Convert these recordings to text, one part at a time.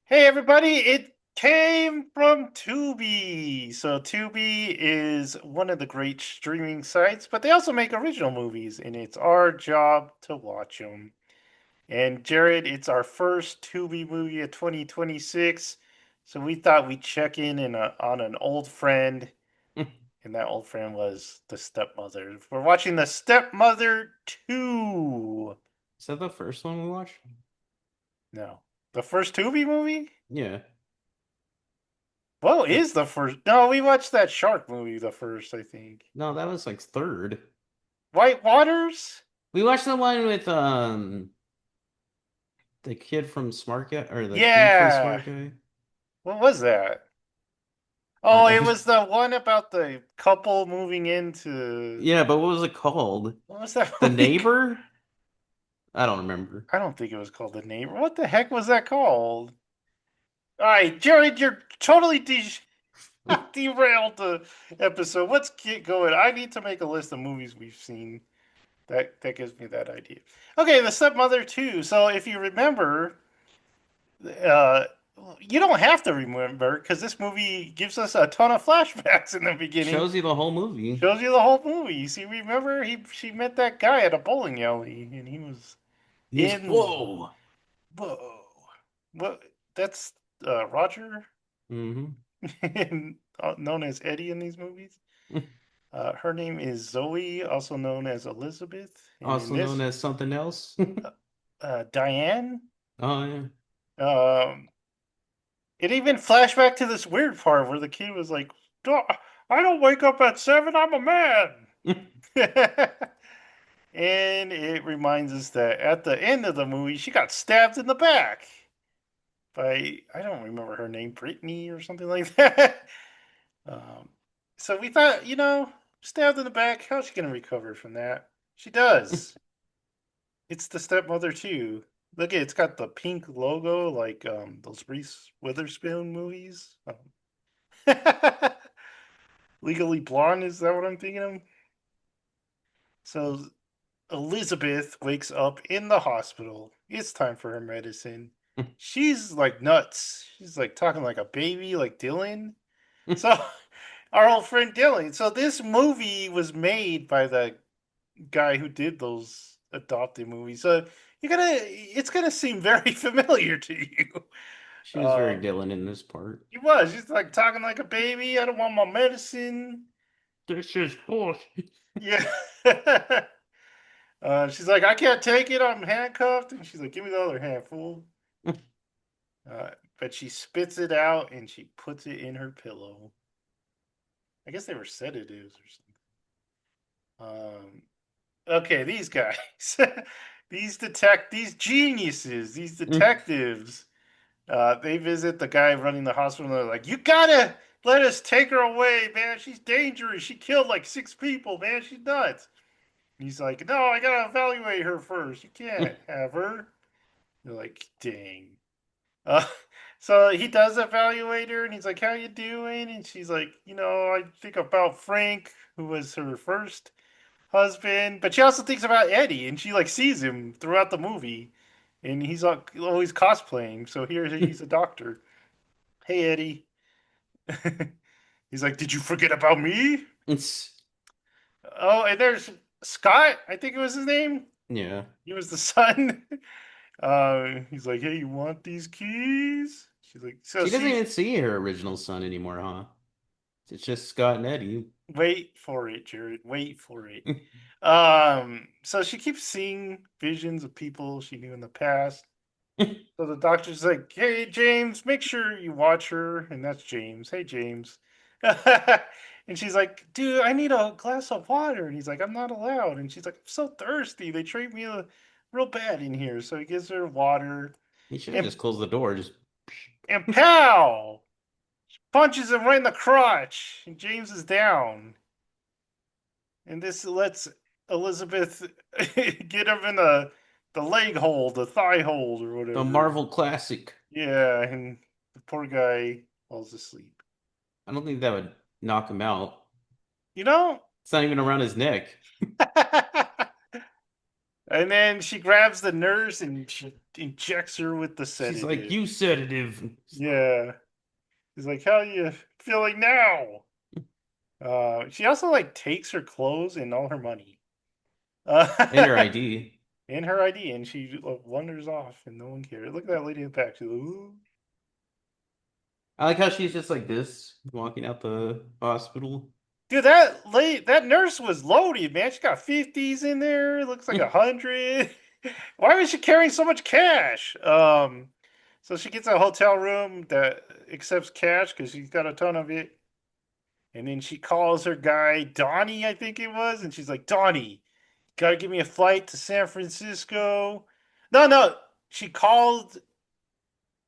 Hey everybody, it came from Tubi. So Tubi is one of the great streaming sites, but they also make original movies, and it's our job to watch them. And Jared, it's our first Tubi movie of 2026, so we thought we'd check in on an old friend, Is and that old friend was the Stepmother. We're watching the Stepmother 2. that the first one we watched? No, the first Tubi movie? Yeah. What Or is the first? No, we watched that shark movie the first, I think. no, that was like third. White Waters? We watched the one with the kid from Smart Guy or the dude from Yeah. Smart Guy. What was that? I, Oh, I it just was the one about the couple moving into. yeah, but what was it called? What was that The movie? Neighbor? I don't remember. I don't think it was called The Neighbor. What the heck was that called? All right, Jared, you're totally derailed the episode. Let's get going. I need to make a list of movies we've seen. That gives me that idea. Okay, The Stepmother 2. So if you remember, uh, you don't have to remember because this movie gives us a ton of flashbacks in the beginning. Shows you the whole movie. Shows you the whole movie. You see, remember she met that guy at a bowling alley, and he was He's in whoa. whoa. What? That's Roger, Mm-hmm. known as Eddie in these movies. Her name is Zoe, also known as Elizabeth, and in Also known this, as something else. Diane. Oh yeah. Um, It even flashed back to this weird part where the kid was like, I don't wake up at 7, I'm a man. And it reminds us that at the end of the movie, she got stabbed in the back by, I don't remember her name, Brittany or something like that. Um, so we thought, stabbed in the back, how's she going to recover from that? She does. It's the Stepmother too. Look, it's got the pink logo like those Reese Witherspoon movies. Legally Blonde, is that what I'm thinking of? So Elizabeth wakes up in the hospital. It's time for her medicine. She's like nuts. She's like talking like a baby, like Dylan. So our old friend Dylan. So this movie was made by the guy who did those adopted movies. So it's gonna seem very familiar to you. She was very Um, Dylan in this part. he was. She's like talking like a baby. I don't want my medicine. This is bullshit. Yeah. She's like, I can't take it. I'm handcuffed. And she's like, give me the other hand, fool. But she spits it out and she puts it in her pillow. I guess they were sedatives or something. Okay, these guys, these geniuses, these detectives. They visit the guy running the hospital. And they're like, you gotta let us take her away, man. She's dangerous. She killed like 6 people, man. She's nuts. He's like, no, I gotta evaluate her first. You can't have her. They're like, dang. Uh, so he does evaluate her, and he's like, how you doing? And she's like, I think about Frank, who was her first husband, but she also thinks about Eddie, and she like sees him throughout the movie, and he's always cosplaying. So here he's a doctor. Hey, Eddie. He's like, did you forget about me? It's Oh, and there's Scott. I think it was his name. yeah. He was the son. He's like, hey, you want these keys? She's like, so She doesn't she, even see her original son anymore, huh? It's just Scott and Eddie. wait for it, Jared. Wait for it. So she keeps seeing visions of people she knew in the past. So the doctor's like, hey, James, make sure you watch her. And that's James. Hey, James. And she's like, dude, I need a glass of water. And he's like, I'm not allowed. And she's like, I'm so thirsty. They treat me real bad in here. So he gives her water. He should have And, just closed the door. Just and pow! Punches him right in the crotch. And James is down. And this lets Elizabeth get him in the leg hold, the thigh hold, or the whatever. Marvel classic. Yeah, and the poor guy falls asleep. I don't think that would knock him out. You know, It's not even around his neck. And then she grabs the nurse and she injects her with the She's like, sedative. "You sedative." Yeah. He's like, how you feeling now? She also like takes her clothes and all her money. And her Uh, ID. and her ID, and she wanders off, and no one cares. Look at that lady in the back. She's like, ooh. I like how she's just like this, walking out the hospital. Dude, that nurse was loaded, man. She got 50s in there. Looks like 100. Why was she carrying so much cash? So she gets a hotel room that accepts cash because she's got a ton of it. And then she calls her guy Donnie, I think it was, and she's like, Donnie, gotta give me a flight to San Francisco. No, no, she called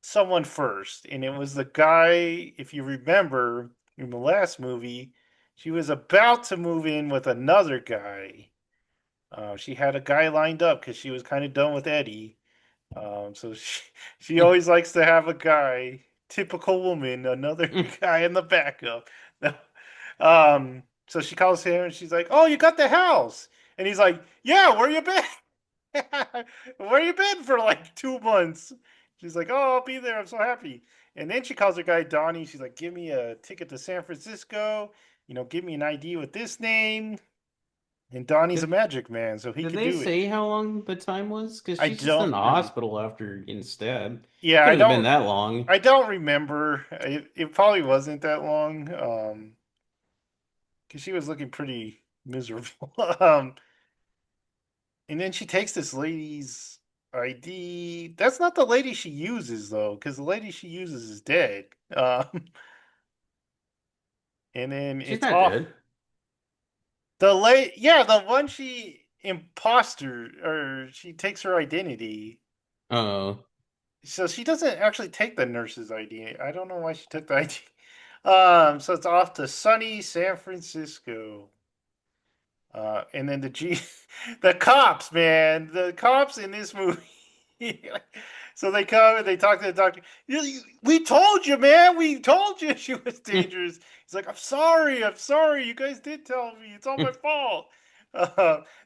someone first, and it was the guy. If you remember in the last movie, she was about to move in with another guy. She had a guy lined up because she was kind of done with Eddie. So she always likes to have a guy, typical woman, another guy in the backup. No. So she calls him and she's like, "Oh, you got the house," and he's like, "Yeah, where you been? Where you been for like 2 months?" She's like, "Oh, I'll be there. I'm so happy." And then she calls her guy Donnie. She's like, "Give me a ticket to San Francisco. Give me an ID with this name." And Donnie's a Did, magic man, so he did could they do it. say how long the time was? Because I she's just in don't the remember. hospital after getting stabbed. Yeah, I Couldn't have been don't. that long. I don't remember. It probably wasn't that long. Because she was looking pretty miserable. And then she takes this lady's ID. That's not the lady she uses though, because the lady she uses is dead. And then She's it's not off. dead. Yeah, the one she imposter or she takes her identity. Oh, So she doesn't actually take the nurse's ID. I don't know why she took the ID. So it's off to sunny San Francisco. And then the cops, man, the cops in this movie. So they come and they talk to the doctor. We told you, man. We told you she was dangerous. He's like, I'm sorry. I'm sorry. You guys did tell me. It's all my fault.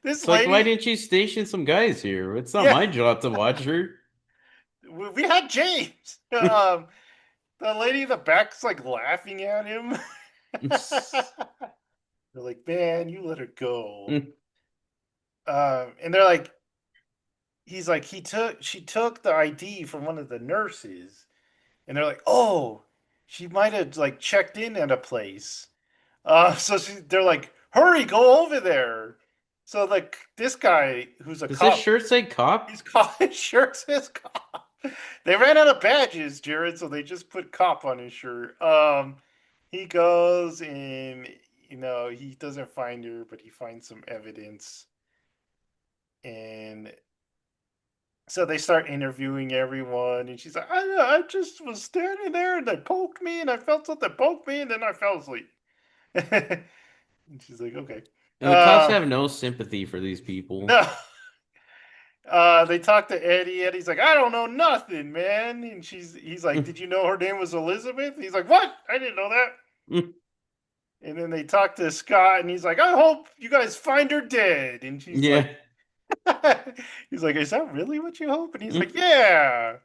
This it's like, why lady, didn't you station some guys here? It's not yeah, my job to watch her. we had James. The lady in the back's like laughing at him. They're like, man, you let her go. And they're like, he's like, she took the ID from one of the nurses, and they're like, oh, she might have like checked in at a place. They're like, hurry, go over there. So like this guy who's a Does this cop, shirt say cop? he's cop. His shirt says cop. They ran out of badges, Jared, so they just put cop on his shirt. He goes and he doesn't find her, but he finds some evidence, and so they start interviewing everyone, and she's like, I just was standing there, and they poked me, and I felt something poke me, and then I fell asleep." And she's like, "Okay." And the cops Uh, have no sympathy for these people. no. They talk to Eddie. Eddie's like, "I don't know nothing, man." And he's like, "Did you know her name was Elizabeth?" He's like, "What? I didn't know that." And then they talk to Scott, and he's like, "I hope you guys find her dead." And she's like, Yeah. "He's like, is that really what you hope?" And he's like, "Yeah."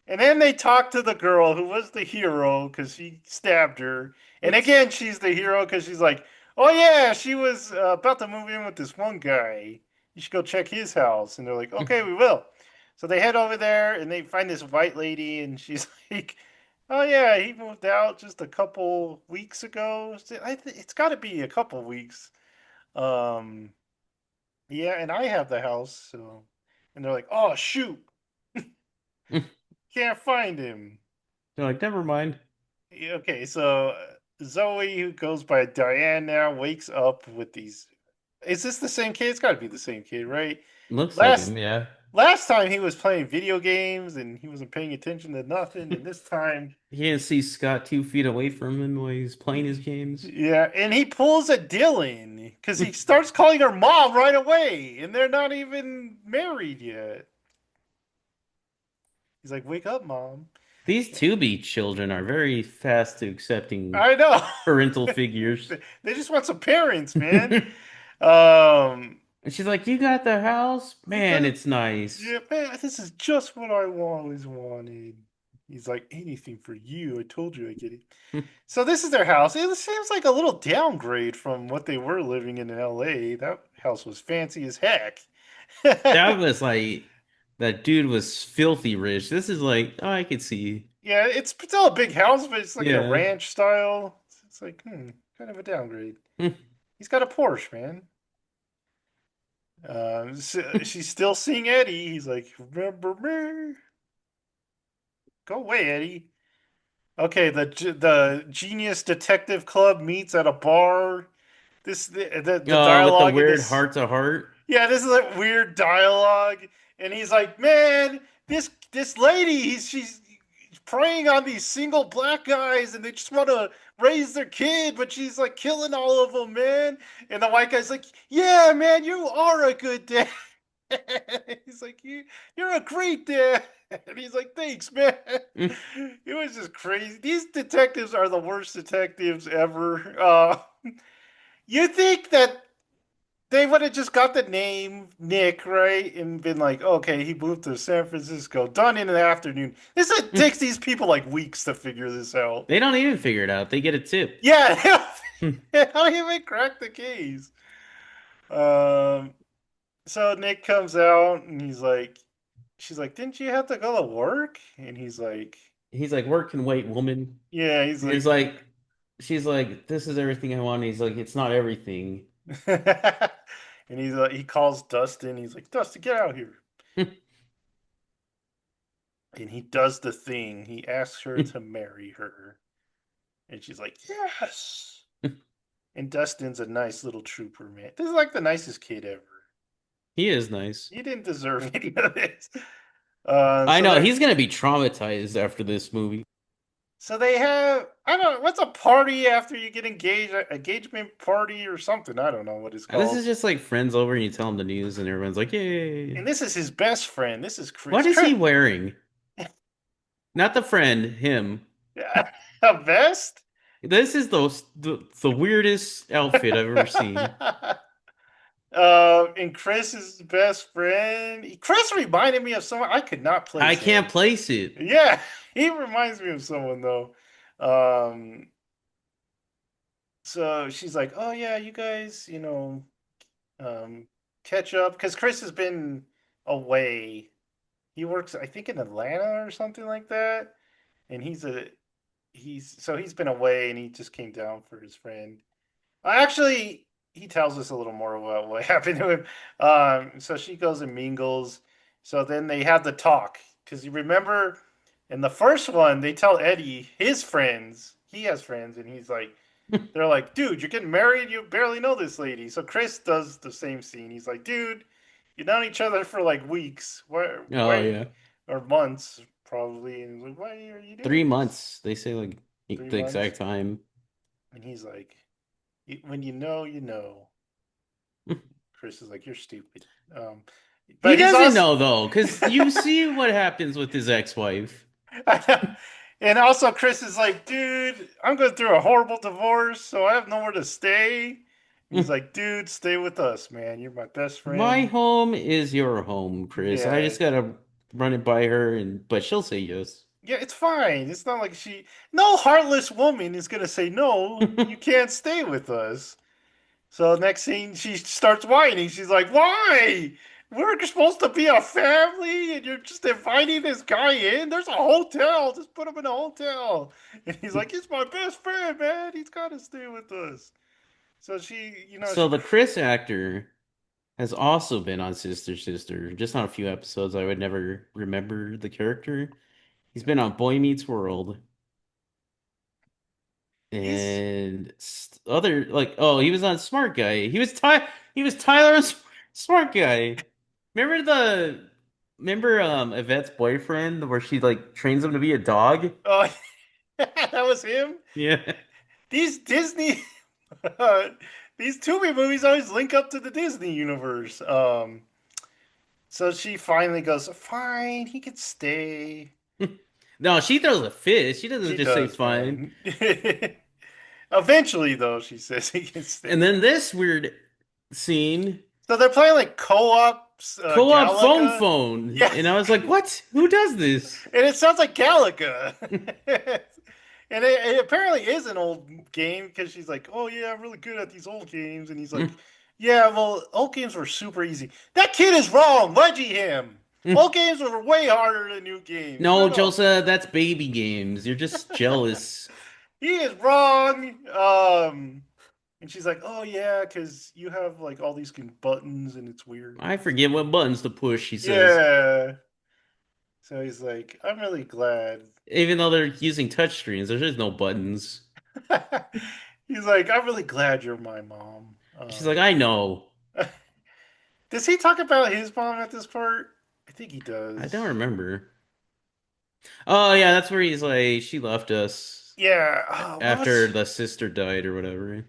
And then they talk to the girl who was the hero because she stabbed her. And It's again, she's the hero because she's like, "Oh yeah, she was about to move in with this one guy. You should go check his house." And they're like, "Okay, we will." So they head over there and they find this white lady, and she's like, "Oh yeah, he moved out just a couple weeks ago. It's got to be a couple weeks." Um, yeah, and I have the house, so. And they're like, "Oh shoot, they're can't find him." like, never mind. Yeah, okay, so Zoe, who goes by Diane now, wakes up with these. Is this the same kid? It's got to be the same kid, right? Looks like Last him, yeah. last time he was playing video games and he wasn't paying attention to nothing, and this time, He can't see Scott 2 feet away from him while he's playing his games. yeah, and he pulls a Dylan because he starts calling her mom right away, and they're not even married yet. He's like, "Wake up, mom." These Tubi children are very fast to accepting I know. parental figures. They just want some parents, man. Um, And she's like, "You got the house? You Man, got, it's nice." yeah, man, this is just what I always wanted. He's like, anything for you. I told you I get it. So this is their house. It seems like a little downgrade from what they were living in LA. That house was fancy as heck. That was like that dude was filthy rich. This is like, oh, I could see. Yeah, it's still a big house, but it's like in a Yeah. ranch style. It's like, kind of a downgrade. He's got a Porsche, man. She's still seeing Eddie. He's like, remember me? Go away, Eddie. Okay, the Genius Detective Club meets at a bar. The With the dialogue in weird this, heart to heart. yeah, this is like weird dialogue, and he's like, man, this lady, she's preying on these single black guys, and they just want to raise their kid, but she's like killing all of them, man. And the white guy's like, yeah, man, you are a good dad. He's like, you're a great dad. And he's like, thanks, man. It was just crazy. These detectives are the worst detectives ever. You think that they would have just got the name Nick, right? And been like, okay, he moved to San Francisco, done in an afternoon. Takes these people like weeks to figure this out. They don't even figure it out. They get a tip. Yeah, how do you even crack the case? Um, so Nick comes out and he's like, she's like, didn't you have to go to work? And he's like, He's like, work can wait, woman. yeah, he's And he's like, like, she's like, this is everything I want. And he's like, it's not everything. and he's like, he calls Dustin. He's like, Dustin, get out here. And he does the thing. He asks her to marry her. And she's like, yes. And Dustin's a nice little trooper, man. This is like the nicest kid ever. He is nice. He didn't deserve any of this. I So know they're he's gonna be traumatized after this movie. so they have, I don't know, what's a party after you get engaged? Engagement party or something. I don't know what it's This called. is just like friends over and you tell them the news and everyone's like, And yay. this is his best friend. This is What Chris. is he wearing? Not the friend, him. A vest? This is the weirdest outfit I've ever seen. And Chris is his best friend. Chris reminded me of someone. I could not I place can't him. place it. Yeah, he reminds me of someone though. Um, so she's like, "Oh yeah, you guys, um, catch up," because Chris has been away. He works, I think, in Atlanta or something like that, and he's been away, and he just came down for his friend. Actually, he tells us a little more about what happened to him. So she goes and mingles. So then they have the talk. Because you remember in the first one, they tell Eddie, his friends, he has friends, and they're like, dude, you're getting married? You barely know this lady. So Chris does the same scene. He's like, dude, you've known each other for like weeks. Oh yeah. Or months, probably. And he's like, why are you Three doing this? months. They say like Three the months. exact time. And he's like, when you know, you know. Chris is like, you're stupid. He But he's doesn't also, know though, because you see what happens with his ex-wife. and also Chris is like, dude, I'm going through a horrible divorce, so I have nowhere to stay. And he's like, dude, stay with us, man. You're my best My friend. home is your home, Chris. I Yeah, just gotta run it by her, and but she'll say yes. yeah, it's fine. It's not like no heartless woman is gonna say no. You can't stay with us. So next scene, she starts whining. She's like, "Why? We're supposed to be a family, and you're just inviting this guy in. There's a hotel. Just put him in a hotel." And he's like, "He's my best friend, man. He's got to stay with us." So So the Chris actor has also been on Sister Sister, just on a few episodes. I would never remember the character. He's been on Boy Meets World he's and other like oh he was on Smart Guy. He was Tyler on Smart Guy. Remember Yvette's boyfriend where she like trains him to be a dog? oh that was him. Yeah. These Disney, these Tubi movies always link up to the Disney universe. So she finally goes, "Fine, he can stay." No, she throws a fit. She doesn't She just say does, fine. man. Eventually, though, she says he can And stay. then this weird scene. So they're playing like co-ops, Co-op phone Galaga. phone. Yeah, And I was like, what? Who does this? and it sounds like Galaga. And it apparently is an old game because she's like, "Oh yeah, I'm really good at these old games," and he's like, "Yeah, well, old games were super easy." That kid is wrong. Wedgie him. Old games were way harder than new games. No, Shut up. Josa, that's baby games. You're just jealous. He is wrong. And she's like, "Oh yeah, because you have like all these buttons and it's weird." I forget what buttons to push, he says. Yeah. So he's like, "I'm really glad." Even though they're using touchscreens, there's just no buttons. He's like, "I'm really glad you're my mom." She's like, I know. Does he talk about his mom at this part? I think he I don't does. remember. Oh yeah, that's where he's like, she left us Yeah. What after was? the sister died or whatever.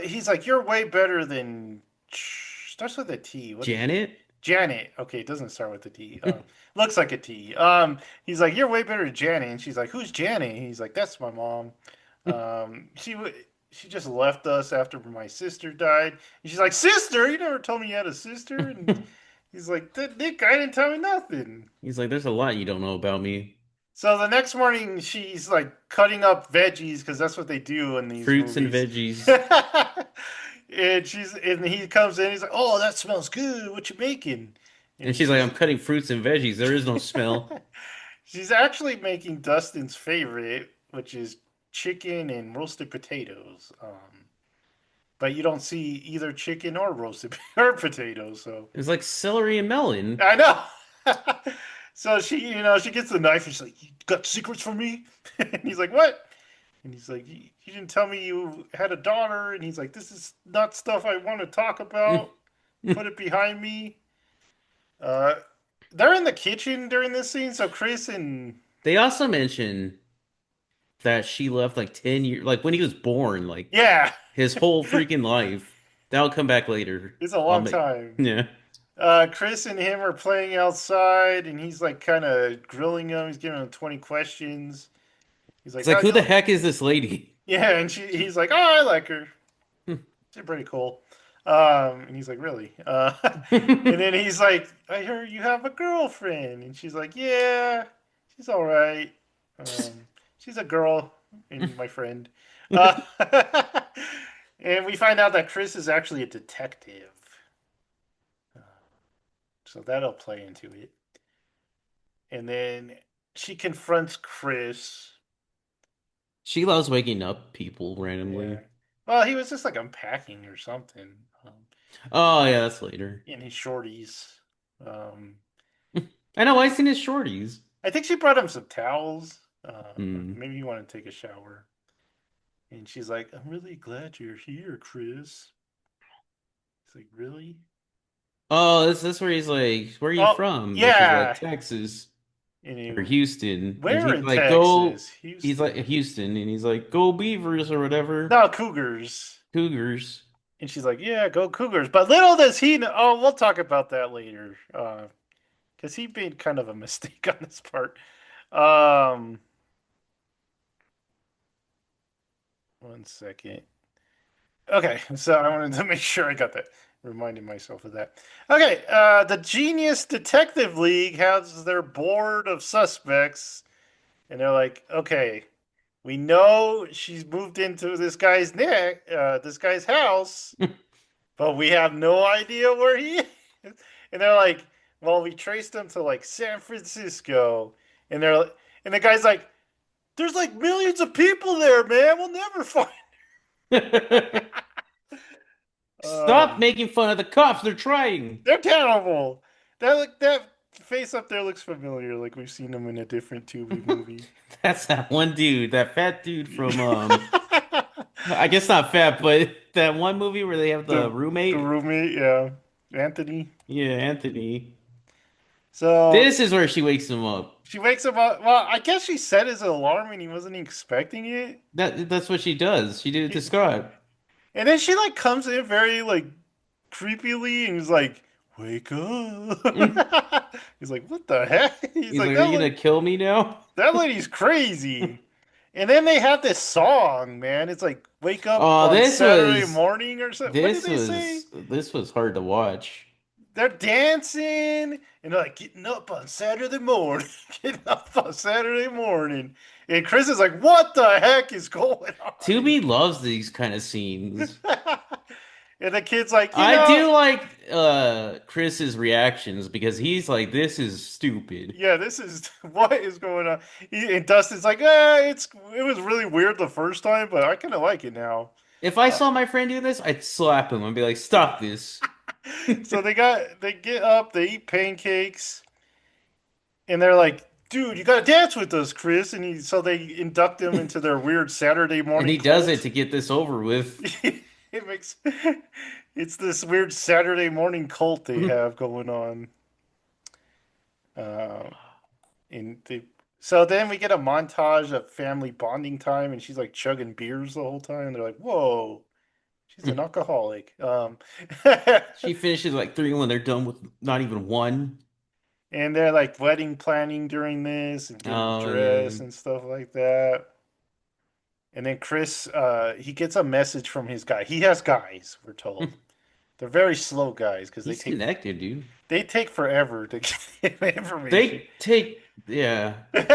He's like, "You're way better than." Starts with a T. What is it? Janet? Janet. Okay, it doesn't start with a T. Looks like a T. He's like, "You're way better than Janet," and she's like, "Who's Janet?" And he's like, "That's my mom. She just left us after my sister died." And she's like, "Sister? You never told me you had a sister." And he's like, "Nick, I didn't tell me nothing." He's like, there's a lot you don't know about me. So the next morning, she's like cutting up veggies because that's what they do in these Fruits and movies. veggies. And he comes in, he's like, "Oh, that smells good. What you making?" And And she's like, I'm cutting fruits and veggies. There is no smell. she's actually making Dustin's favorite, which is chicken and roasted potatoes. But you don't see either chicken or roasted or potatoes, so It's like celery and melon. I know. So she gets the knife and she's like, "You got secrets from me?" And he's like, "What?" And he's like, "You didn't tell me you had a daughter." And he's like, "This is not stuff I want to talk about. Put it behind me." Uh, they're in the kitchen during this scene, so Chris and They also mention that she left like 10 years, like when he was born, like yeah, his whole freaking life. That'll come back later. it's a I'll long make, time. yeah. Chris and him are playing outside, and he's like kind of grilling him. He's giving him 20 questions. He's like, It's like, "How'd who the you?" heck is this lady? Yeah, and he's like, "Oh, I like her. She's pretty cool." And he's like, "Really?" And then he's like, "I heard you have a girlfriend," and she's like, "Yeah, she's all right. She's a girl and my friend." Uh, and we find out that Chris is actually a detective, uh, so that'll play into it. And then she confronts Chris. She loves waking up people Yeah. randomly. Well, he was just like unpacking or something. Oh, yeah, that's later. In his shorties. Um, I know, I seen his shorties. I think she brought him some towels. Hmm. Maybe he wanted to take a shower. And she's like, "I'm really glad you're here, Chris." He's like, "Really?" Oh, this where he's like, where are you Oh, from? And she's like, yeah. Texas And or he, Houston. And where he's in like, go, Texas? he's like, Houston. Houston. And he's like, go Beavers or whatever. No, Cougars. Cougars. And she's like, "Yeah, go Cougars." But little does he know. Oh, we'll talk about that later. Because he made kind of a mistake on this part. Um, one second. Okay, so I wanted to make sure I got that. Reminding myself of that. Okay, the Genius Detective League has their board of suspects, and they're like, "Okay, we know she's moved into this guy's house, but we have no idea where he is." And they're like, "Well, we traced him to like San Francisco," and and the guy's like, "There's like millions of people there, man. We'll never find." Stop Um, making fun of the cops. They're trying. They're terrible. That face up there looks familiar, like we've seen him in a different Tubi movie. That's that one dude, that fat dude from I guess not fat, but that one movie where they have the the roommate. roommate, yeah, Anthony. Yeah, Anthony. So This is where she wakes him up. she wakes him up. Well, I guess she set his alarm and he wasn't expecting it. That's what she does. She did it to Scott. And then she like comes in very like creepily and is like, "Wake up." He's like, "What the heck?" He's He's like, like, "Are you gonna kill me now?" that lady's crazy." And then they have this song, man. It's like wake up Oh, on Saturday morning or something. What did this they say? was this was hard to watch. They're dancing and they're like getting up on Saturday morning, getting up on Saturday morning. And Chris is like, "What the heck is going on?" Tubi loves these kind of scenes. And the kid's like, I do like Chris's reactions because he's like, this is stupid. yeah, this is what is going on. And Dustin's like, it was really weird the first time, but I kind of like it now. If I Uh, saw my friend do this, I'd slap him and be like, stop this. so they get up, they eat pancakes, and they're like, "Dude, you got to dance with us, Chris." And so they induct him into their weird Saturday And morning he does it cult. to get this over with. It makes it's this weird Saturday morning cult they have going on. Uh, and they so then we get a montage of family bonding time, and she's like chugging beers the whole time. And they're like, "Whoa, she's an alcoholic." She finishes like three when they're done with not even one. And they're like wedding planning during this and getting the Oh, yeah. dress and stuff like that. And then Chris, he gets a message from his guy. He has guys, we're told. They're very slow guys because He's connected, dude. they take forever to get information. They take, yeah, They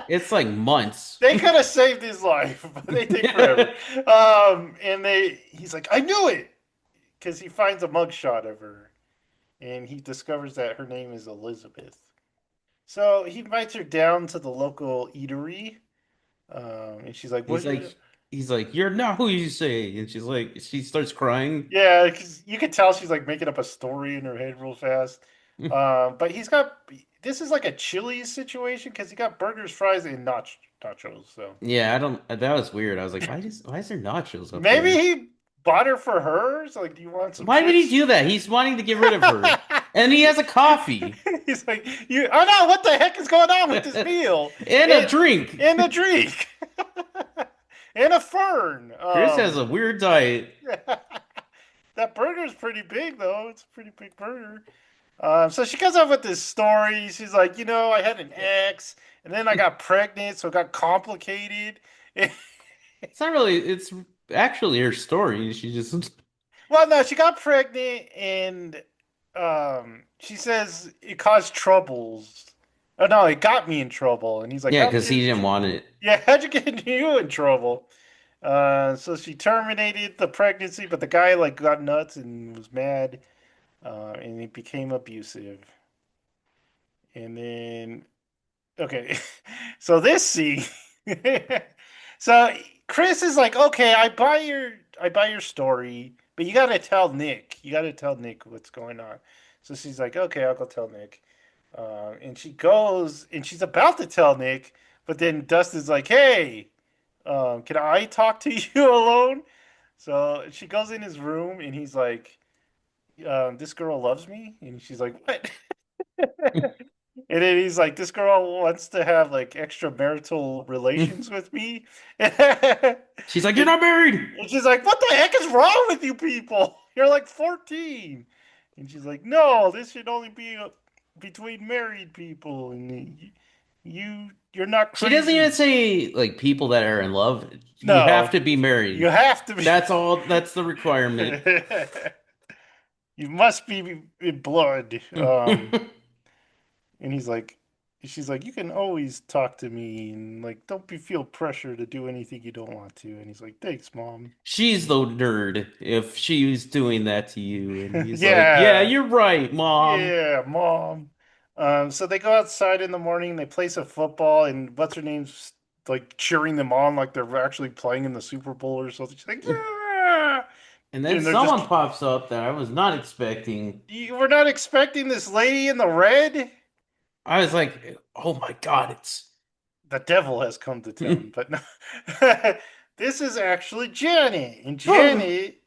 it's like months. could have saved his life, but they take forever. And he's like, I knew it, because he finds a mugshot of her, and he discovers that her name is Elizabeth. So he invites her down to the local eatery, and she's like, He's "What?" like, he's like, you're not who you say. And she's like, she starts crying. Yeah, because you can tell she's like making up a story in her head real fast. But he's got this is like a Chili's situation because he got burgers, fries, and nachos. So Yeah, I don't. That was weird. I was like, why is there nachos up maybe there? he bought her for her. So like, do you want some Why would he chips? do that? He's wanting to get rid of her, and he has a coffee He's like, you. Oh no! What the heck is going on with this meal? and a And drink. and a drink and a fern. Chris has a weird diet. That burger's pretty big though. It's a pretty big burger. So she comes up with this story. She's like, I had an ex, and then I got pregnant, so it got complicated. It's not really. It's actually her story. She just Well, no, she got pregnant, and she says it caused troubles. Oh no, it got me in trouble. And he's like, yeah, how'd it because get? he didn't want it. Yeah, how'd you get you in trouble? So she terminated the pregnancy, but the guy like got nuts and was mad, and he became abusive. And then okay. So this scene. So Chris is like, okay, I buy your story, but you gotta tell Nick. You gotta tell Nick what's going on. So she's like, okay, I'll go tell Nick. And she goes and she's about to tell Nick, but then Dustin's like, hey, can I talk to you alone? So she goes in his room and he's like, this girl loves me. And she's like, what? And then he's like, "This girl wants to have like extramarital relations with me," and She's like, "You're not married." she's like, "What the heck is wrong with you people? You're like 14." And she's like, "No, this should only be between married people, and you're not She doesn't even crazy." say like people that are in love. You have No, to be you married. have to be. That's all. That's the requirement. You must be in blood. And she's like, you can always talk to me and like, don't feel pressure to do anything you don't want to. And he's like, thanks, mom. She's the nerd if she's doing that to you. And he's like, "Yeah, Yeah, you're right, mom." yeah, mom. So they go outside in the morning, they play some football, and what's her name's like cheering them on like they're actually playing in the Super Bowl or something. She's like, yeah. And then And they're just, someone pops up that I was not expecting. you were not expecting this lady in the red? I was like, "Oh my God, it's." The devil has come to town. But no, this is actually Janet, and Oh. Janet,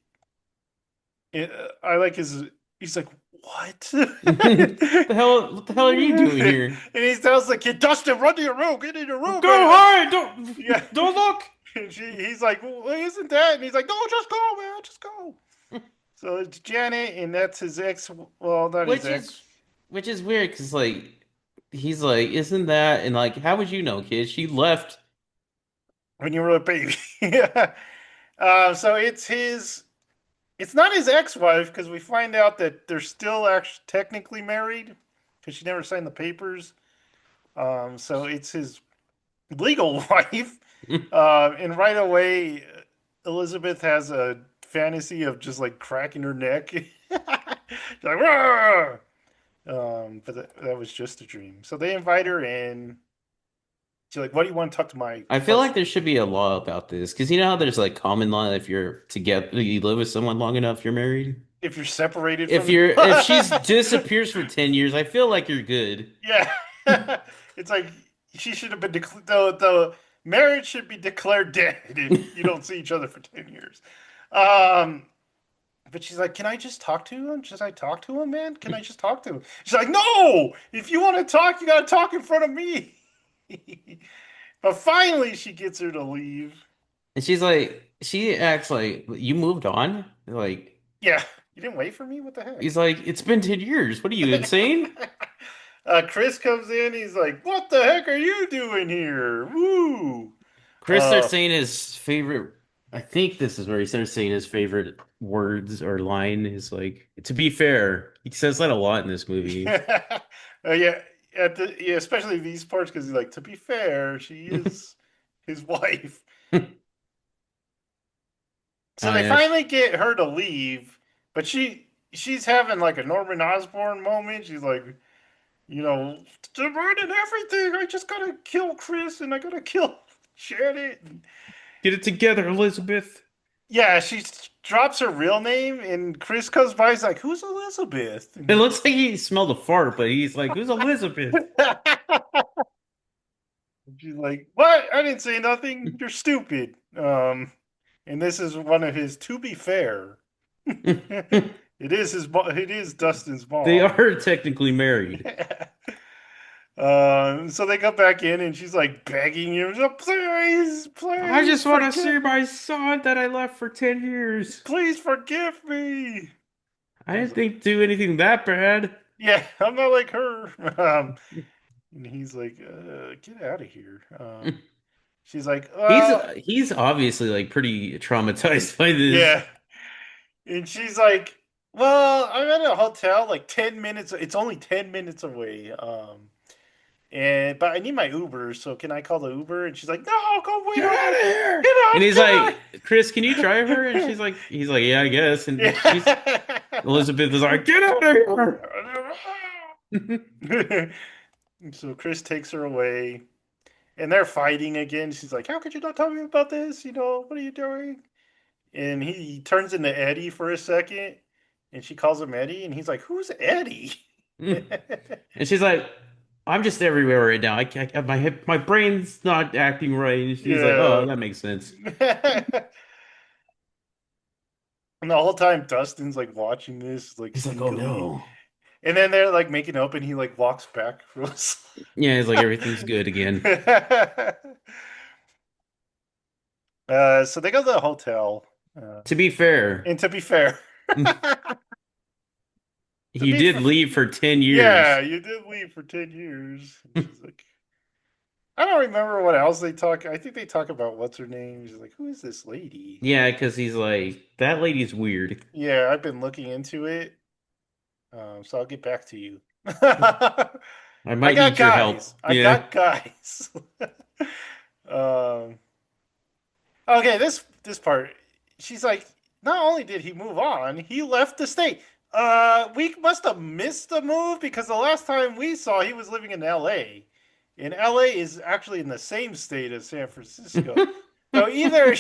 I like his. He's like, what? What the hell are you doing And here? he tells the kid, Dustin, run to your room, get in your room, Go baby. hide! Yeah, Don't look. and he's like, well, isn't that? And he's like, no, just go, man, just go. So it's Janet, and that's his ex. Well, not his Which ex. is which is weird because like he's like, isn't that? And like, how would you know, kid? She left. When you were a baby. Yeah. So it's his. It's not his ex-wife because we find out that they're still actually technically married because she never signed the papers. So it's his legal wife. And right away, Elizabeth has a fantasy of just like cracking her neck. She's like, "Rawr!" But that was just a dream. So they invite her in. She's like, "What do you want to talk to my I feel like husband?" there should be a law about this because you know how there's like common law if you're together, you live with someone long enough, you're married. If you're separated If from you're if she's the, disappears for 10 years, I feel like you're good. yeah, it's like she should have been the marriage should be declared dead if you don't see each other for 10 years. Um, but she's like, "Can I just talk to him? Should I talk to him, man? Can I just talk to him?" She's like, "No! If you want to talk, you gotta talk in front of me." But finally, she gets her to leave. And she's like, she acts like you moved on. Like Yeah, you didn't wait for me. What the he's like, it's been 10 years. What are you insane? heck? Chris comes in. He's like, "What the heck are you doing here? Woo!" Chris starts Uh, saying his favorite. I think this is where he starts saying his favorite words or line is like, to be fair. He says that a lot in this movie. yeah, yeah, yeah, especially these parts because he's like, to be fair, she is his wife. So Oh they yeah. finally get her to leave, but she's having like a Norman Osborn moment. She's like, they're running everything. I just gotta kill Chris and I gotta kill Janet. Get it together, Elizabeth. Yeah, she drops her real name, and Chris comes by. He's like, "Who's Elizabeth?" It looks like he smelled a fart, but he's like, who's Elizabeth? She's like, "What? I didn't say nothing. You're stupid." And this is one of his. To be fair, it is It is Dustin's They mom. are technically married. So they go back in, and she's like begging him, "Please, I please just want to forgive, see my son that I left for 10 years. please forgive me." I I was didn't like, think do anything that bad. "Yeah, I'm not like her." And he's like, "Get out of here." She's like, He's "Well, he's obviously like pretty traumatized by this. yeah." And she's like, "Well, I'm at a hotel like 10 minutes. It's only 10 minutes away. And but I need my Uber, so can I call the Uber?" And she's like, "No, go wait Get on out the of here! get And off, he's like, Chris, can you drive her? And get he's like, yeah, I guess. off." And she's Elizabeth is like, get out of here! So Chris takes her away, and they're fighting again. She's like, "How could you not tell me about this? What are you doing?" And he turns into Eddie for a second, and she calls him Eddie, and he's like, "Who's Eddie?" And she's like, I'm just everywhere right now. My brain's not acting right. And she's like, oh, Yeah. that makes sense. And the whole time Dustin's like watching this, like He's like, oh sneakily. no. And then they're like making up and he like walks back real slow. Yeah, he's like, everything's good again. So they go to the hotel. Uh, To be fair, and to be fair, to he be did fair, leave for 10 yeah, years. you did leave for 10 years. And she's like, I don't remember what else they talk. I think they talk about what's her name. She's like, who is this lady? Yeah, because he's like, that lady's weird. Yeah, I've been looking into it. So I'll get back to you. I I might got need your help. guys. I Yeah. got guys. um, okay, this part. She's like, not only did he move on, he left the state. We must have missed the move because the last time we saw, he was living in L.A. And L.A. is actually in the same state as San Francisco. So either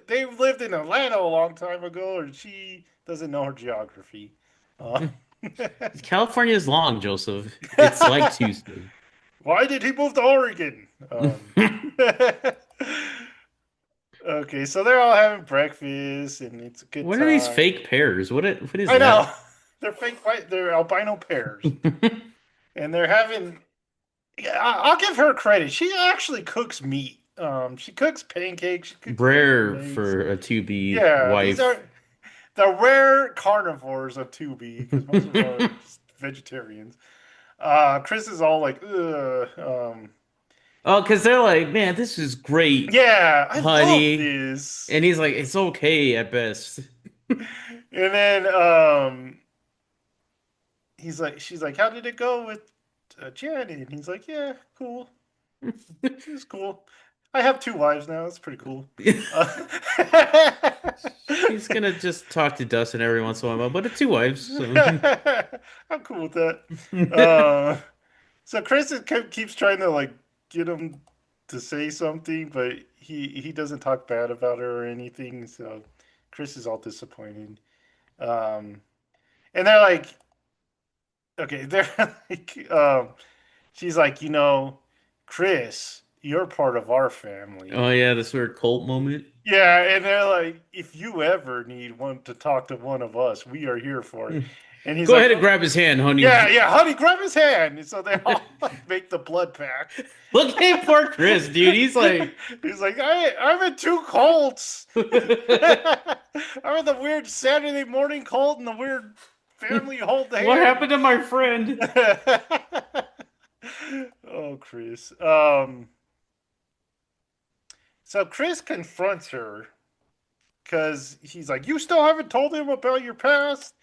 they lived in Atlanta a long time ago, or she doesn't know her geography. Uh, California is long, Joseph. It's like Tuesday. Why did he move to Oregon? Okay, so they're all having breakfast and it's a good What are these time. fake pears? What is I know that? they're fake white. They're albino pears, and they're having. Yeah, I'll give her credit. She actually cooks meat. She cooks pancakes. She cooks bacon and Rare eggs. for a to-be Yeah, these are wife. the rare carnivores of Tubi because most of them are just vegetarians. Chris is all like, ugh. Oh, because they're like, man, this is great, Yeah, I love honey. this. And he's like, it's okay at best. And then she's like, how did it go with Janet? And he's like, yeah, cool. It's cool. I have two wives now. That's pretty cool. Uh, She's gonna just talk to Dustin every once in a while, but it's two wives, so. I'm cool with that. Uh, so keeps trying to like get him to say something, but he doesn't talk bad about her or anything. So Chris is all disappointed. Um, and they're like, okay, they're like, she's like, Chris, you're part of our Oh family. yeah, this weird cult moment. Yeah, and they're like, if you ever need one to talk to one of us, we are here for it. And he's Go like, ahead and oh, grab his hand, honey. yeah, yeah, honey, grab his hand. And so they all like make the blood pact. Look at poor Chris, dude. He's like, He's like, I'm in two cults. I'm in the weird Saturday morning cult and the weird family hold the what hand. happened to my friend? Oh, Chris. So Chris confronts her because he's like, you still haven't told him about your past.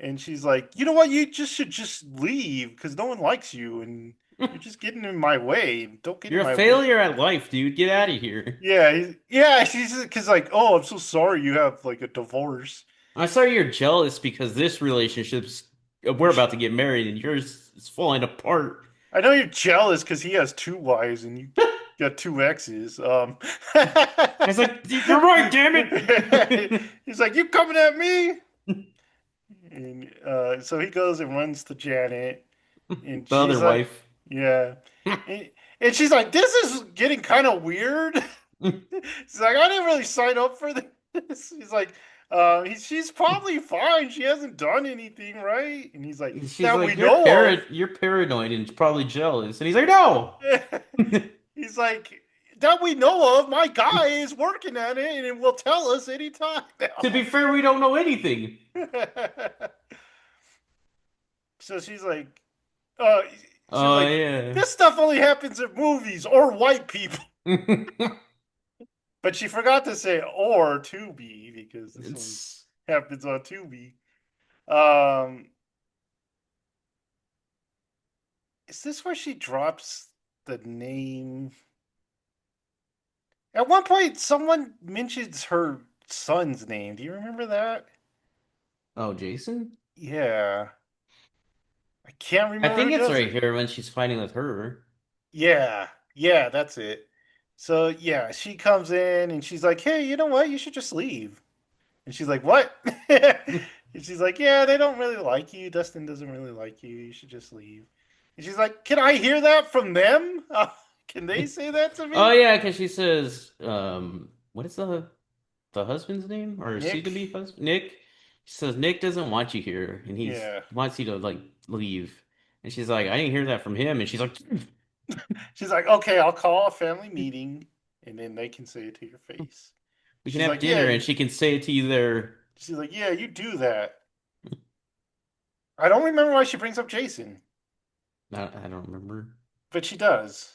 And she's like, you know what? You just should just leave because no one likes you and you're just getting in my way. Don't get in You're a my way. failure at life, dude. Get out of here. Yeah, yeah. She's because like, oh, I'm so sorry you have like a divorce. I'm sorry you're jealous because this relationship's we're about to get married and yours is falling apart. I know you're jealous because he has two wives and you got two exes. I was like, you're right, damn it. He's like, you coming at me? And so he goes and runs to Janet, and The other she's like, wife. yeah. And she's like, this is getting kind of weird. She's like, I didn't really sign up for this. He's like, she's probably fine. She hasn't done anything, right? And he's like, She's that we like, know of. you're paranoid and probably jealous. And he's like, no. He's like, that we know of. My guy is working at it, and it will tell us anytime To be now. fair, we don't know anything. So uh, she's Oh like, yeah. this stuff only happens in movies or white people. But she forgot to say or Tubi because this one It's happens on Tubi. Um, is this where she drops the name? At one point, someone mentions her son's name. Do you remember that? oh, Jason? Yeah, I can't I remember think who it's does right it. here when she's fighting with her. Yeah, yeah, that's it. So yeah, she comes in and she's like, "Hey, you know what? You should just leave." And she's like, "What?" And she's like, "Yeah, they don't really like you. Dustin doesn't really like you. You should just leave." And she's like, "Can I hear that from them? Can they say that to Oh me?" yeah, because she says, what is the husband's name or soon to Nick. be husband? Nick. She says Nick doesn't want you here, and he's Yeah. wants you to like leave. And she's like, I didn't hear that from him. And she's like, She's like, "Okay, I'll call a family meeting, and then they can say it to your face." we can She's have like, "Yeah." dinner, and she can say it to you there. She's like, "Yeah, you do that." I don't remember why she brings up Jason, I don't remember. but she does.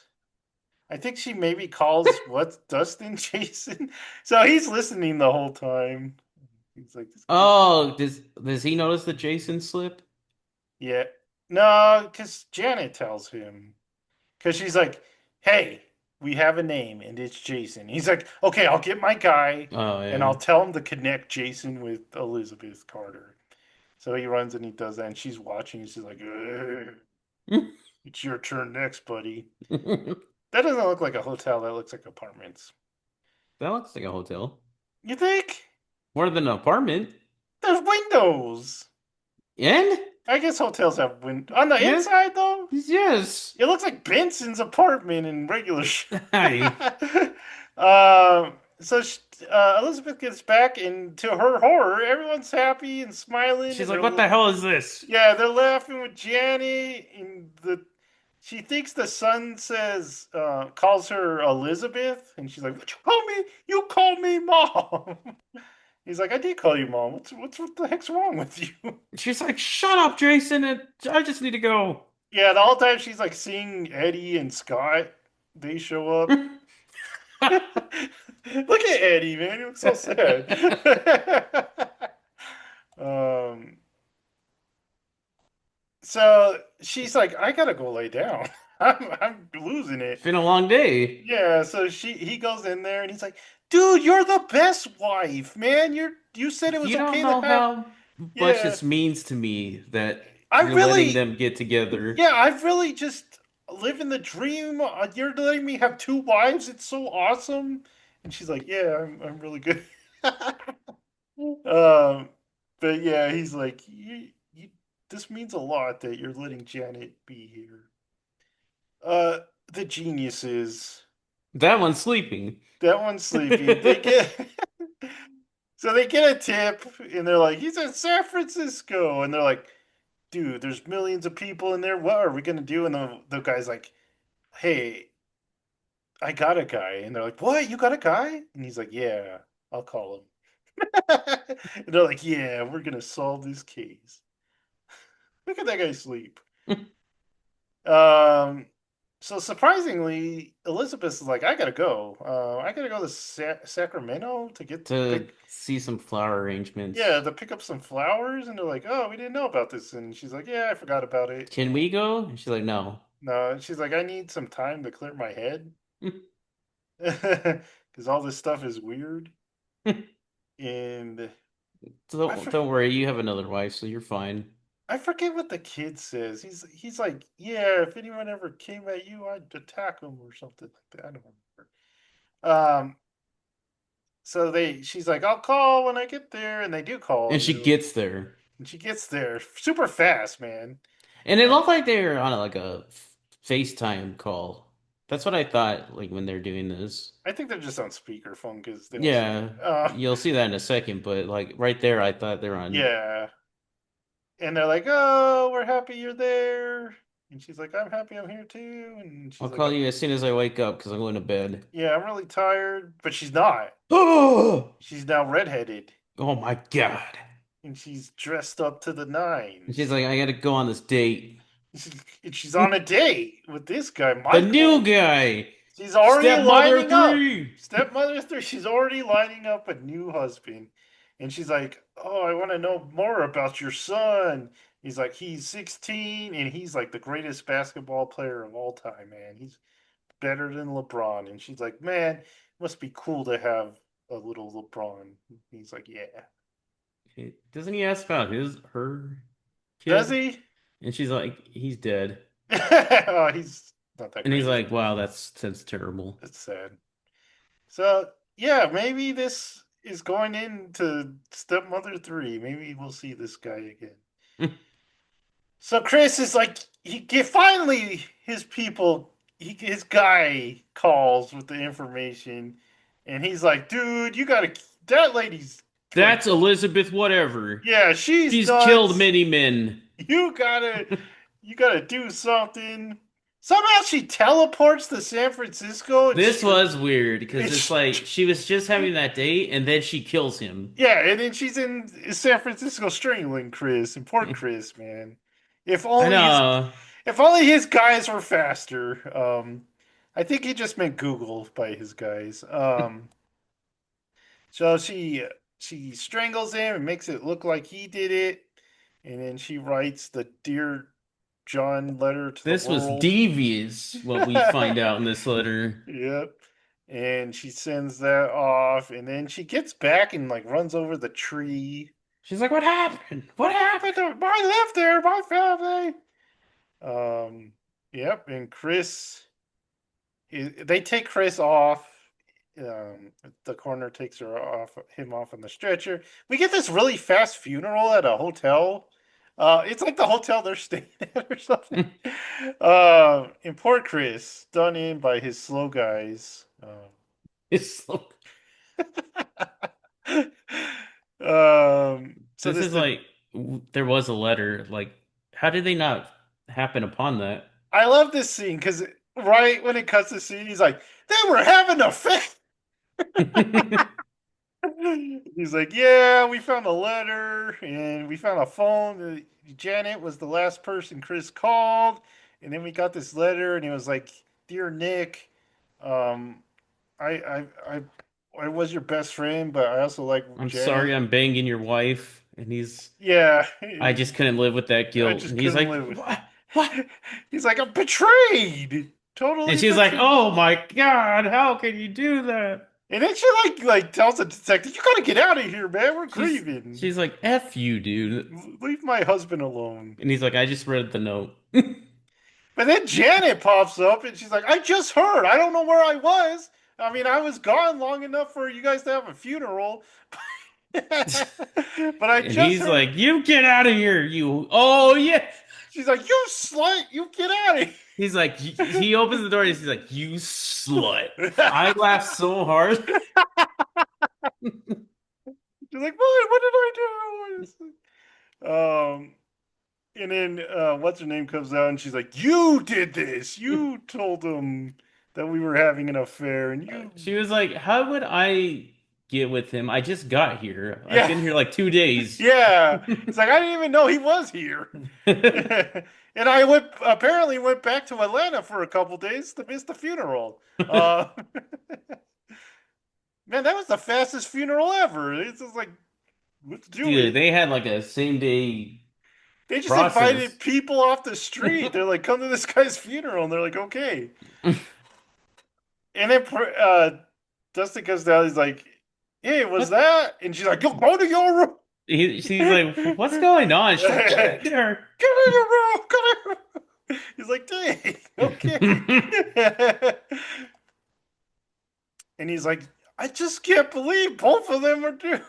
I think she maybe calls what's Dustin Jason. So he's listening the whole time. He's like, this kid. Oh, does he notice the Jason slip? Yeah. No, because Janet tells him. Because she's like, hey, we have a name and it's Jason. He's like, okay, I'll get my guy Oh and yeah. I'll tell him to connect Jason with Elizabeth Carter. So he runs and he does that. And she's watching. And she's like, "Ugh, it's your turn next, buddy." That That doesn't look like a hotel. That looks like apartments. looks like a hotel. You think? More than an apartment. There's windows. And I guess hotels have windows. On the yeah, inside, though, yes. it looks like Benson's apartment in regular. Hi. So Elizabeth gets back, and to her horror, everyone's happy and smiling, She's and like, what the hell is this? yeah, they're laughing with Janny, and she thinks the son calls her Elizabeth, and she's like, "What you call me? You call me mom." He's like, "I did call you mom. What the heck's wrong with you?" She's like, shut up, Jason. I just need to go. Yeah, the whole time she's like seeing Eddie and Scott. They show up. Look at Eddie, man. He looks so sad. um, so she's like, I gotta go lay down. I'm losing It's it. been a long day. Yeah, so he goes in there and he's like, dude, you're the best wife, man. You said it was You don't okay to know have. how much Yeah, this means to me that I you're letting really, them get together. yeah, I've really just living the dream. You're letting me have two wives. It's so awesome. And she's like, yeah, I'm really good. um, but yeah, he's like, this means a lot that you're letting Janet be here. Uh, the geniuses. That one's sleeping. That one's sleeping. They get so they get a tip, and they're like, "He's in San Francisco," and they're like, "Dude, there's millions of people in there. What are we gonna do?" And the guy's like, "Hey, I got a guy," and they're like, "What? You got a guy?" And he's like, "Yeah, I'll call him." And they're like, "Yeah, we're gonna solve this case." Look at that guy sleep. Um, so surprisingly, Elizabeth is like, I gotta go. I gotta go to Sacramento to get To pick, see some flower yeah, arrangements. to pick up some flowers. And they're like, oh, we didn't know about this. And she's like, yeah, I forgot about it. Can we go? And she's like, no. No, and she's like, I need some time to clear my head because all this stuff is weird. And So I don't for, don't worry, you have another wife, so you're fine. I forget what the kid says. He's like, yeah, if anyone ever came at you, I'd attack them or something like that. I don't remember. So she's like, I'll call when I get there, and they do call, And and she gets there. she gets there super fast, man. And it Uh, looked like they were on like a FaceTime call. That's what I thought, like when they're doing this. I think they're just on speakerphone because they don't say Yeah, it. you'll see that in a second, but like right there, I thought they're on. Yeah, and they're like, "Oh, we're happy you're there," and she's like, "I'm happy I'm here too," and I'll she's like, call you as soon as I wake up because I'm going to bed. "Yeah, I'm really tired," but she's not. Oh, She's now redheaded, oh my God. and she's dressed up to the And she's nines. like, I gotta go on this date. She's on a date with this guy, The new Michael. guy, She's already Stepmother lining up. 3. Stepmother 3, she's already lining up a new husband. And she's like, oh, I want to know more about your son. He's like, he's 16 and he's like the greatest basketball player of all time, man. He's better than LeBron. And she's like, man, it must be cool to have a little LeBron. He's like, yeah. Doesn't he ask about her Does kid? he? And she's like, he's dead. Oh, he's not that And he's great, is like, he? wow, that's terrible. That's sad. So yeah, maybe this is going into Stepmother 3. Maybe we'll see this guy again. So Chris is like, finally his people, his guy calls with the information, and he's like, dude, you gotta, that lady's like, That's Elizabeth, whatever. yeah, she's She's killed nuts. many men. You gotta, you gotta do something. Somehow she teleports to San Francisco, and This was weird because it's it's like she was just having that date and then she kills him. yeah, and then she's in San Francisco strangling Chris, and poor Chris, man. If I only his know. if only his guys were faster. I think he just meant Google by his guys. So she strangles him and makes it look like he did it, and then she writes the Dear John letter to the This was world. devious, what we find out in this letter. Yep. And she sends that off, and then she gets back and like runs over the tree. She's like, what happened? What What happened? happened to my live there, my family? Yep. And Chris, they take Chris off. The coroner takes him off on the stretcher. We get this really fast funeral at a hotel. It's like the hotel they're staying at or something. And poor Chris, done in by his slow guys. It's so- So this this is the like there was a letter. Like, how did they not happen upon that? I love this scene because right when it cuts the scene, he's like, "They were having a fit." He's like, "Yeah, we found a letter and we found a phone. Janet was the last person Chris called, and then we got this letter, and it was like, dear Nick." Um, I I was your best friend, but I also like I'm sorry Janet. I'm banging your wife. And Yeah, I just couldn't live with that I guilt. just And he's couldn't like, live with it. what? What? He's like, I'm betrayed, And totally she's like, betrayed. oh my God, how can you do that? And then she like tells the detective, "You gotta get out of here, man. We're She's grieving. she's like, F you, dude. Leave my husband alone." And he's like, I just read the note. But then Janet pops up and she's like, "I just heard. I don't know where I was. I mean, I was gone long enough for you guys to have a funeral, but I And just he's heard." like, you get out of here, you. Oh, yeah. She's like, "You slut! You get out of He's like, he opens the door and he's like, you slut. here!" I laughed so hard. She's like, What did I do?" And then what's her name comes out and she's like, "You did this. You told them that we were having an affair, and you." She was like, how would I get with him? I just got here. I've Yeah, been here like 2 days. yeah. It's like I didn't even know he was here, and I went back to Atlanta for a couple days to miss the funeral. Uh, man, that was the fastest funeral ever. It's just like, let's do Dude, it. they had like a same day They just invited process. people off the street. They're like, "Come to this guy's funeral," and they're like, "Okay." And then Dustin comes down. He's like, "Hey, was What? that?" And she's like, "Go to your room." She's like, what's going on? She's like, get in Get there. in your room. Come here. He's like, "Dang, okay." And he's like, "I just can't believe both of them are due."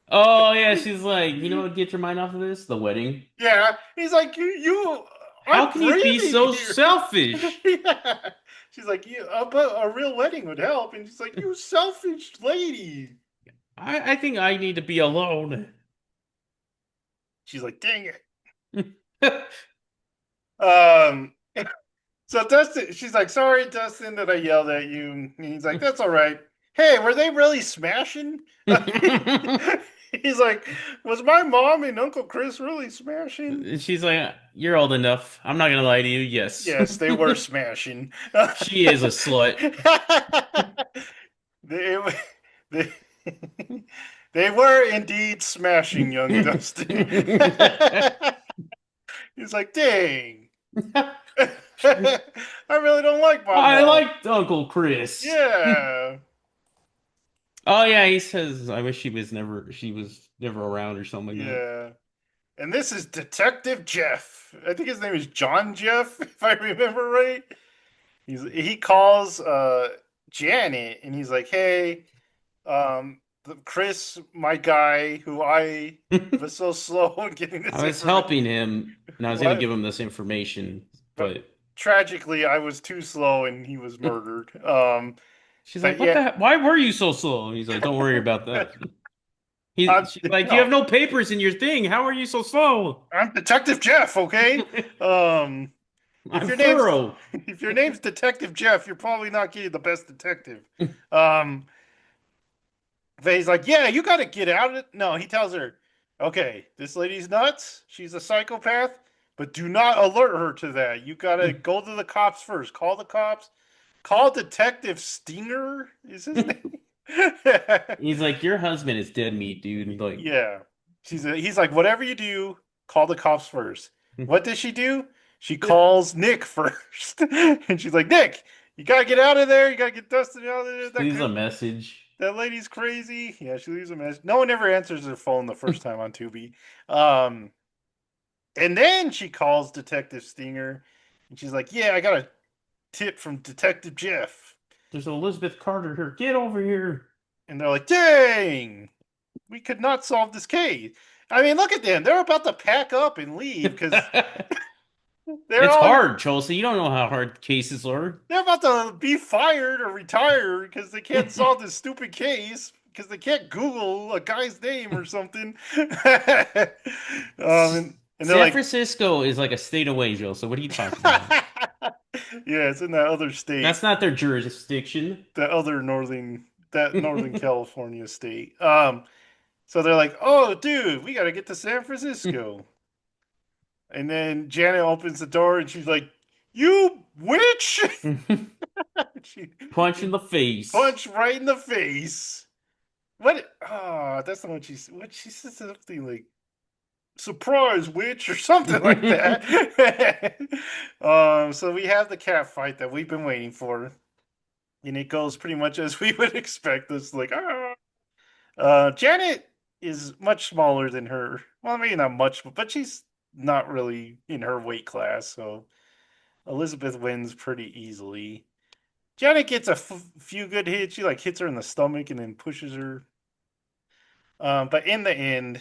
Oh yeah, she's like, you know what? Get your mind off of this. The wedding. Yeah. He's like, "You, How I'm can you be breathing so here." selfish? Yeah. She's like, but a real wedding would help." And she's like, "You selfish lady." I think I need to be alone. She's like, "Dang it." Um, so Dustin, she's like, "Sorry, Dustin, that I yelled at you." And he's like, "That's all right." Hey, were they really smashing? He's like, "Was my mom and Uncle Chris really smashing?" She's like, you're old enough. I'm not gonna lie to you. Yes, Yes, they were smashing. she is a slut. they, they, they were indeed smashing young Dustin. He's like, "Dang." I really don't like my I mom. liked Uncle Chris. Yeah. Oh yeah, he says, I wish she was never around or something like that. Yeah. And this is Detective Jeff. I think his name is John Jeff, if I remember right. He calls Janet and he's like, "Hey, Chris, my guy, who I was so slow in getting I this was information. helping him and I was gonna What? give him this information, But but tragically, I was too slow and he was murdered. she's But like, "What yeah, the heck? Why were you so slow?" And he's like, "Don't worry about that." I'm She's like, "You have no, no papers in your thing. How are you so slow?" I'm Detective Jeff. Okay. Um, if I'm your name's thorough. if your name's Detective Jeff, you're probably not getting the best detective. Um, but he's like, "Yeah, you got to get out of it." No, he tells her, "Okay, this lady's nuts. She's a psychopath, but do not alert her to that. You got to go to the cops first. Call the cops. Call Detective Stinger. Is his name?" He's like, "Your husband is dead meat, dude." Like, Yeah. He's like, "Whatever you do, call the cops first." What does she do? She calls Nick first. And she's like, "Nick, you gotta get out of there. You gotta get Dustin out of there. leaves a message. That lady's crazy." Yeah, she leaves a message. No one ever answers their phone the first time on Tubi. Um, and then she calls Detective Stinger, and she's like, "Yeah, I got a tip from Detective Jeff." There's Elizabeth Carter here. Get over here. And they're like, "Dang, we could not solve this case." I mean, look at them. They're about to pack up and leave because they're It's all hard, Chelsea. You don't know how hard cases are. they're about to be fired or retire because they can't solve this stupid case because they can't Google a guy's name or something. And they're San like, Francisco is like a state away, Joe. So what are you talking about? "Yeah, it's in that other That's state, not their jurisdiction. that northern California state." So they're like, "Oh, dude, we got to get to San Francisco." And then Janet opens the door and she's like, "You witch!" She Punch in the face. punch right in the face. What? Oh, that's not what what she says something like surprise witch or something like that. So we have the cat fight that we've been waiting for, and it goes pretty much as we would expect. It's like ah. Janet is much smaller than her. Well, maybe not much, but she's not really in her weight class. So Elizabeth wins pretty easily. Janet gets a few good hits. She like hits her in the stomach and then pushes her. But in the end,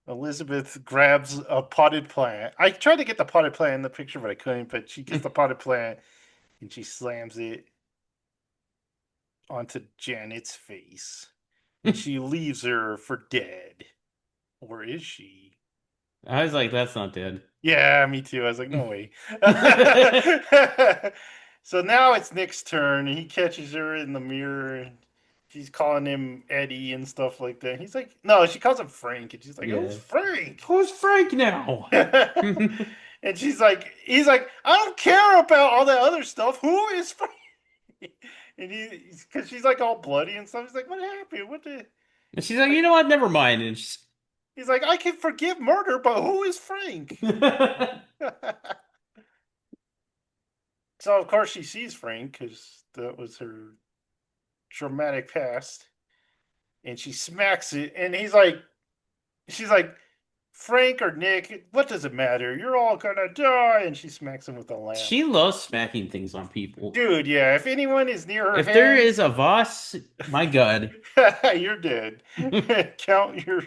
Elizabeth grabs a potted plant. I tried to get the potted plant in the picture, but I couldn't. But she gets the potted plant and she slams it onto Janet's face. And she leaves her for dead. Or is she? I was like, that's not dead. Yeah, me too. I was like, no way. So now it's Nick's turn. He catches her in the mirror. And she's calling him Eddie and stuff like that. He's like, no, she calls him Frank. And she's like, who's Yeah. Frank? Who's Frank now? And she's like, he's like, I don't care about all that other stuff. Who is Frank? And because she's like all bloody and stuff. He's like, what happened? What the? And she's like, Like, you know what? Never mind. And she's he's like, I can forgive murder, but who is Frank? So of course she sees Frank because that was her traumatic past, and she smacks it. And she's like, Frank or Nick, what does it matter? You're all gonna die. And she smacks him with a lamp. she loves smacking things on people. Dude, yeah. If anyone is near her If there is hands, a Voss, my God. you're dead. Count your.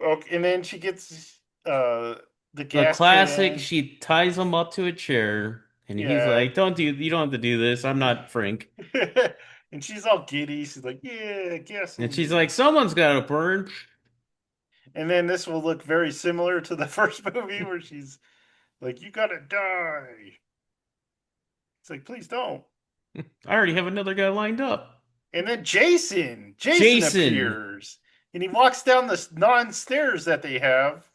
Okay, and then she gets the The gas classic, can. she ties him up to a chair, and he's Yeah. like, you don't have to do this. I'm not Frank. And she's all giddy. She's like, yeah, And she's gasoline. like, someone's got to burn. And then this will look very similar to the first movie where she's like, you gotta die. It's like, please don't. I already have another guy lined up. And then Jason Jason. appears. And he walks down the non stairs that they have.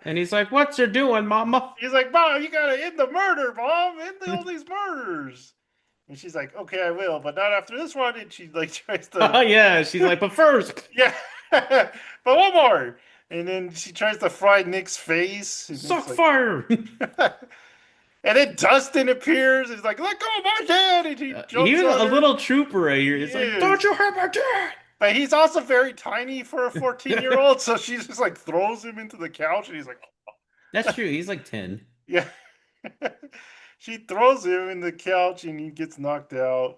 And he's like, what you doing, mama? He's like, Mom, you gotta end the murder, Mom. End all these murders. And she's like, okay, I will, but not after this one. And she like tries to, Oh, yeah. She's like, but first, yeah, but one more. And then she tries to fry Nick's face. And it's suck like, fire. and then Dustin appears. He's like, "Let go of my dad!" And he jumps Even on a her. little trooper right here. He It's like, don't is, you hurt my dad. but he's also very tiny for a 14-year-old. So she just like throws him into the couch, and he's like, That's true. He's like 10. "Yeah." She throws him in the couch, and he gets knocked out.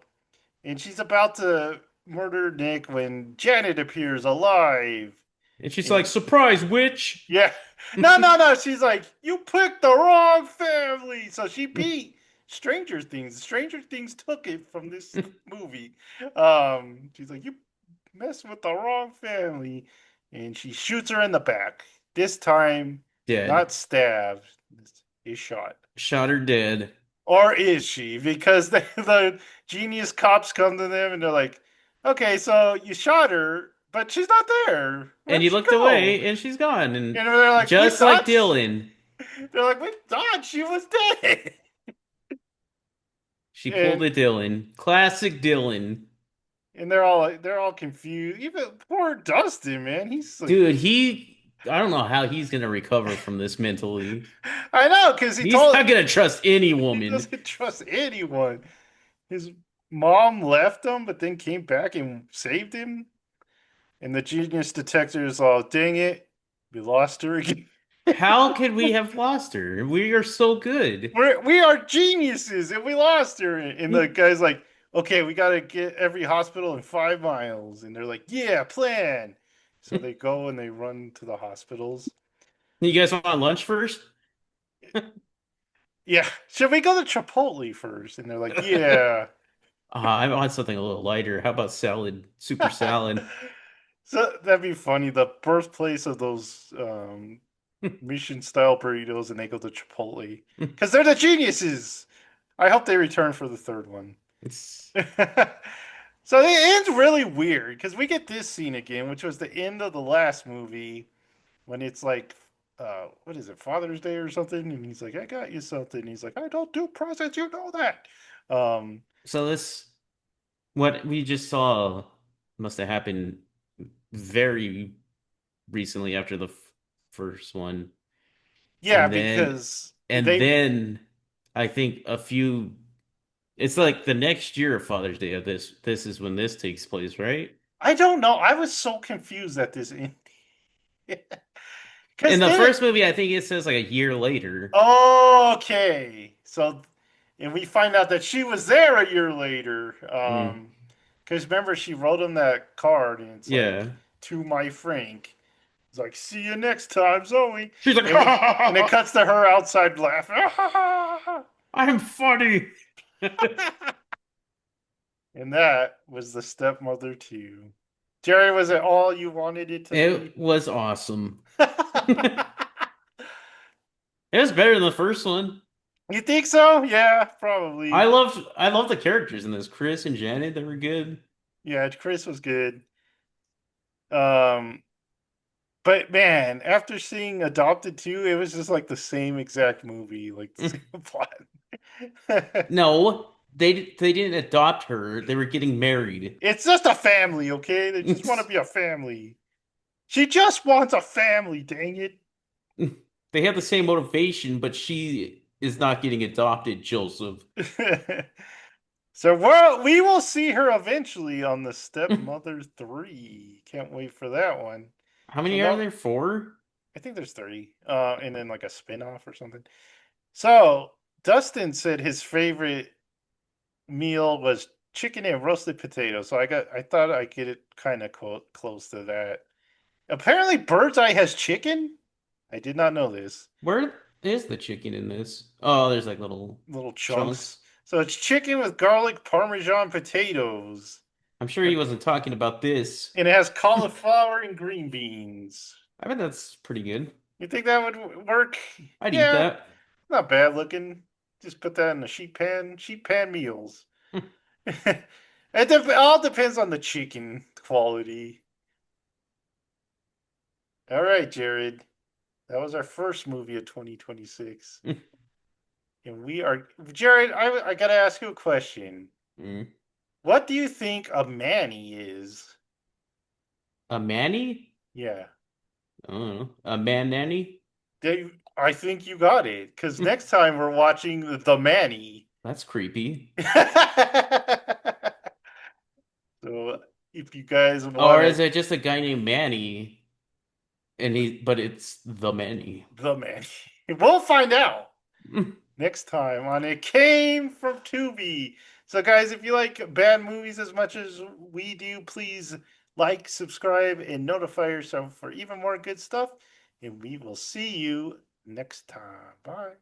And she's about to murder Nick when Janet appears alive. And she's like, And surprise, witch. yeah. No, no, no. She's like, you picked the wrong family. So she beat Stranger Things. Stranger Things took it from this movie. She's like, you messed with the wrong family. And she shoots her in the back. This time, Dead. not stabbed, is shot. Shot her dead. Or is she? Because the genius cops come to them and they're like, okay, so you shot her, but she's not there. And Where'd he she looked go? away, and she's gone. And And they're like, we just like thought Dylan, they're like, we thought she was dead. she pulled And a Dylan. Classic Dylan. they're all confused. Even poor Dustin, man. He's like, Dude, I don't know how he's gonna recover from this mentally. I know, because He's not gonna trust any he woman. doesn't trust anyone. His mom left him, but then came back and saved him. And the genius detector is all, dang it, we lost her again. How could we have lost her? We are so good. We are geniuses and we lost her. And the guy's like, okay, we got to get every hospital in 5 miles. And they're like, yeah, plan. So they go and they run to the hospitals. You guys want lunch first? Yeah, should we go to Chipotle first? And they're like, yeah. I want something a little lighter. How about salad? Super salad. So that'd be funny. The birthplace of those mission style burritos, and they go to Chipotle because they're the geniuses. I hope they return for the third one. It's So it ends really weird because we get this scene again, which was the end of the last movie when it's like, what is it, Father's Day or something? And he's like, I got you something. And he's like, I don't do presents, you know that. Um, So this, what we just saw must have happened very recently after the first one. yeah, And then because and they then I think a few it's like the next year of Father's Day of this is when this takes place, right? I don't know. I was so confused at this ending. In Because the then first movie, I think it says like a year later. okay. So, and we find out that she was there a year later. Mm, Because remember, she wrote him that card, and it's like, yeah. to my Frank. It's like, see you next time, Zoe. She's like, And, and it cuts to her outside laughing. I'm funny. And that was the Stepmother 2. Jerry, was it all you wanted it to be? It was awesome. It was better than the first one. You think so? Yeah, probably. I love the characters in this. Chris and Janet, they were good. Yeah, Chris was good. Um, but man, after seeing Adopted 2, it was just like the same exact movie, like the same plot. No, they didn't adopt her. They were getting married. It's just a family, okay? They just want to be a family. She just wants a family, dang it. They have the same motivation, but she is not getting adopted, Joseph. So we will see her eventually on the Stepmother 3. Can't wait for that one. How So many are no, there? Four? I think there's 3. And then like a spin-off or something. So Dustin said his favorite meal was chicken and roasted potatoes. So I thought I'd get it kind of close to that. Apparently Bird's Eye has chicken? I did not know this. Where is the chicken in this? Oh, there's like little Little chunks. chunks. So it's chicken with garlic parmesan potatoes. I'm sure he And wasn't talking about this. it has cauliflower and green beans. I bet that's pretty good. You think that would work? I'd eat Yeah, that. not bad looking. Just put that in a sheet pan. Sheet pan meals. It all depends on the chicken quality. All right, Jared. That was our first movie of 2026. And we are. Jared, I got to ask you a question. Mm. What do you think a Manny is? A Manny? Yeah. I don't know. A man nanny? I think you got it. Because next time we're watching the Manny. That's creepy. So if you guys want Or is it, it just a guy named Manny but it's the Manny? the Manny. We'll find out next time on It Came from Tubi. So, guys, if you like bad movies as much as we do, please like, subscribe, and notify yourself for even more good stuff. And we will see you next time. Bye.